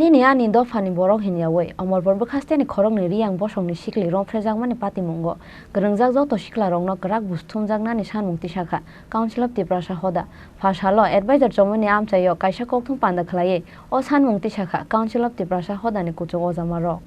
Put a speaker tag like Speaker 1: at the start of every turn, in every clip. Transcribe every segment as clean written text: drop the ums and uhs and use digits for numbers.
Speaker 1: Nini ani dofani borok hinyawe amor borbo khasteni khorokni riyang bosongni sikli rong frejangmani patimungo grongjak joto siklarongno grak busthumjaknani sanmungti sakha Council of Tiprasa hoda phashalo advisor chomoni amchayo kaisa kokthum panda khlaiye o sanmungti sakha Council of Tiprasa hodani kuchuk ojamaro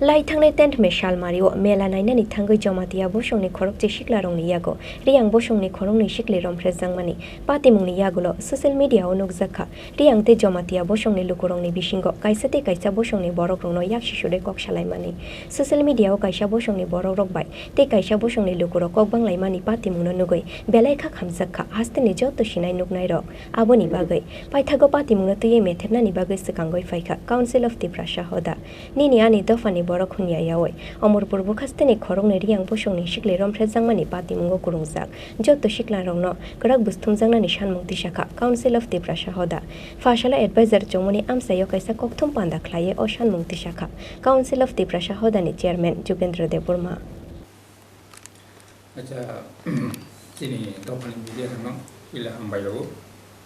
Speaker 2: Lai thangnai tent me shalmario mela nainani thangai jamatia bosongni khorokche siklarongni yago riyang bosongni khorongni sikli rom frejangmani patimungni yagulo social media o nukjakha riyang te jamatia bosongni lukurongni bisingo kaisate kaisa bosongni borokrongno yaksisure kok salaimani social media o kaisa bosongni borokrok bai te kaisa bosongni lukuro kok banglaimani patimungno nugoi belai kha khamjakha hasteni joto sinai nuknai rok aboni bagai paithago patimungno tuye methebnani bagai sikangoi faikha Council of Tiprasa hoda nini ani dofani borok hunya yaoi Amurpur bukhasteni khorongni riyang bosongni sikli rom frejangmani patimungo kurungjak joto siklarongno grak busthumjaknani sanmungti sakha Council of Tiprasa hoda phashala advisor chomoni amsayo kaisa kokthum panda khlaiye o sanmungti sakha Council of Tiprasa hodani chairman Jugendra Deburma
Speaker 3: acha chini dopani media no ila ambayo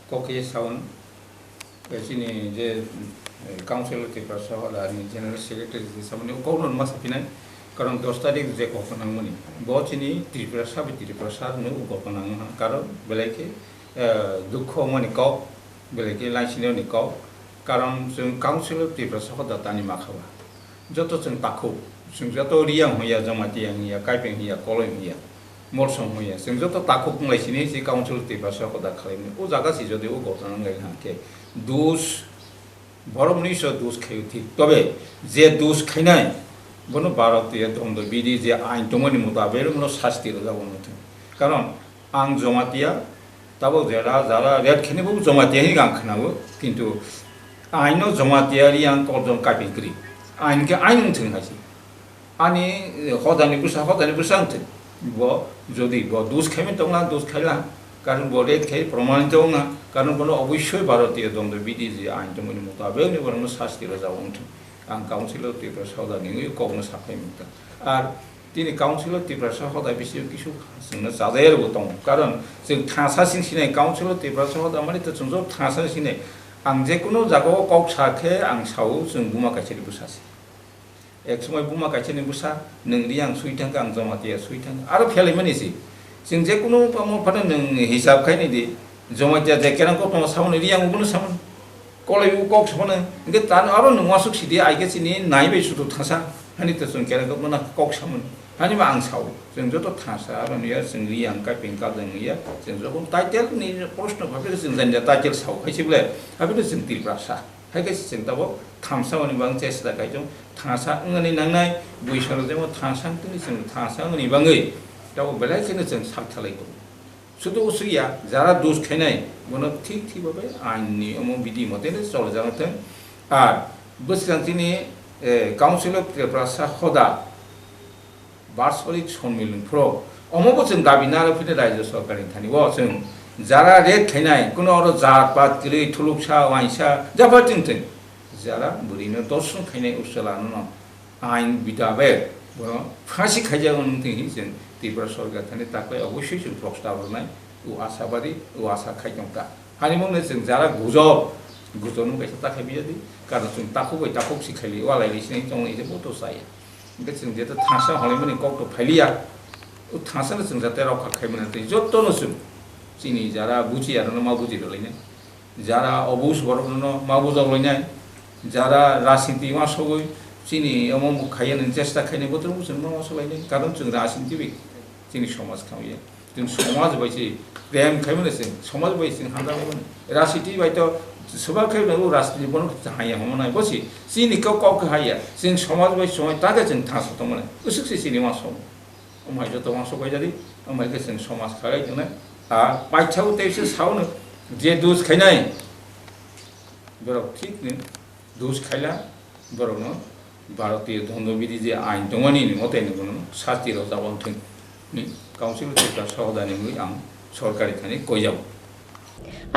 Speaker 3: koke sound chini je Council of Tiprasa hoda ni general secretary samne konon masapinai karon 10 tarik je kokonang muni bochini Tiprasa bi Tiprasa no kokonang karon beleke dukho mani ko beleke laisine ni ko karon jeng Council of Tiprasa hoda tani makhawa joto jeng takho jeng joto riyang hoya jamati yang ya kaipeng ya koloi ya morsong hoya jeng joto takho laisine si Council of Tiprasa hoda khlaime o jaga si jodi o kokonang gai hake dus বরম নিশো দুস খেউথি তবে যে দুস খাইনাই বনো ভারতীয় দন্ড বিধি যে আইন দমনি মোতাবেক মনো শাস্তি যাব মতো কারণ আং জমাতিয়া তাবো যারা রেড খেনেবো জমাতিয়াহি গাং খানাবো কিন্তু আইনো জমাতিয়ারি আং কজন কাপিগ্রি আইনকে আইন থিং হাসি আনি হদানি বুসা আংথিং ব যদি ব দুস খাইমে দংলা দুস খাইলা কারণ বড় খেয়ে প্রমাণিত না কারণ কোনো অবশ্যই ভারতীয় দণ্ড বিধি যে আইন দমনি মোতাবেক বরং শাস্তির যাওয়া আং কাউন্সিল অফ Tiprasa hoda নিয়ে কখনো সাফাই মুক্ত আর তিনি কাউন্সিল অফ Tiprasa hoda বিষয়ে কিছু যাদেরও দং কারণ जों थासासिन सिनाय काउन्सिल अफ Tiprasa hoda মানে তো जों थासा सिनाय आं जे কোনো জায়গাও কক সাখে आं साव जों बुमा काइसेनि बुसासि एक समय बुमा काइसेनि बुसा नोंरि आं सुइथांखा आं जमातिया सुइथांखा आरो फेलायमानिसि जों जे কোনো फानो नों हिसाब खायनि दि जमातिया जे केरांको तङ सावनि रियां उबुनो सावन कलेबु कक सावनो इनके तान आरो नङा सुखसिदि आइगेसिनि नायबाय सुथु थासा हानि त जों केरांको मना कक सावन हानि मा आं साव जों जतो थासा आरो निया जों रियां का पेंका जों निया जों जको टाइटेल नि प्रश्न भाबे जों जानिया टाइटेल साव खायसिबले हाबे जों Tiprasa हायगे जों दाबो थामसावनि बां चेष्टा गायजों थासा ngani nangnai बुइसर जेमो थासा तनि जों थासा ngani बाङै दाव बेलायखौनो जों साबथालायगौ শুধু उसुया যারা দোষ খাইনাই বনো ঠিক ঠিকভাবে আইননি বিধি মতেनो চলজাগथों আর बोसोरांथिनि Council of Tiprasa hoda বার্ষিক সম্মেলনफ्राव অমবো जों दाबिनानै फैदो रायजो सरकारनि थानिबो जों যারা রেট খাইনাই কোনো আরো জাত পাত গিরি থুলুকসা वाइसा जाबाथिंथों যারা बुरिनो दर्शन खाइनाय उसलानो आइन बिदाबे বনো फांसि खाइजागोन जों Tiprasa सरकार थाने ताकय अवश्य जों प्रस्ताव होनाय उ आशाबादी उ आशा खायजोंका हानिमोंनो जों जारा गुजब कैसा ताखाय बियादि कारण जों ताखौबाय ताखौ सिखायलि वालायलिसिनै जों एजे बतो जायो ओमफ्राय जों जेता थासा हलायमानि कक्ट फाइलिया उ थासानो जों जाते रखा खायमोन जत्तनो जों चिनि जारा बुजियानो मा बुजिदलायनाय जारा अबुस बरनो मा बुजावलायनाय जारा राजनीति मा सगै চিনি অমম খাইয়ানো চেষ্টা খাইনে বতর जों मा सलायनाय कारण जों राजनीति जोंनि समाज खावयो जों समाज बायसि प्रेम खायमोन जों समाज बायसि हांदामोन राजनीति बायथ सभा खायनो राजनीति बन हाया हमनाय बसि चिनि कक हाया जों समाज बाय समय तागे जों थासतमोन उसुखसि चिनि मा सम ओमाय जत मा सबाय जादि ओमाय जों समाज खाय जोंना आ बायथाव तेसो सावनो जे दुस खायनाय बर ठीक ने दुस खायला बरनो भारतीय दंडबिधि जे आइन दङनि मतेनो बनो शास्तिर जाबोथों नि Council of Tiprasa hodani आं सरकारि थानि गयजाव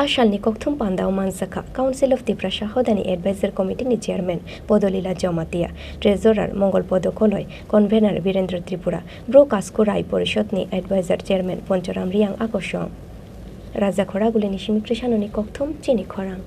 Speaker 2: आशालनि kokthum pandao mansakha Council of Tiprasa hodani advisor committee ni chairman Podolila Jamatia treasurer Mongol Podokoloi convener Virendra Tripura broadcast Rai Porishod ni advisor chairman Ponchoram Riang Akoshong Raja Khoraguli ni Shimi Krishanoni kokthum chini khorang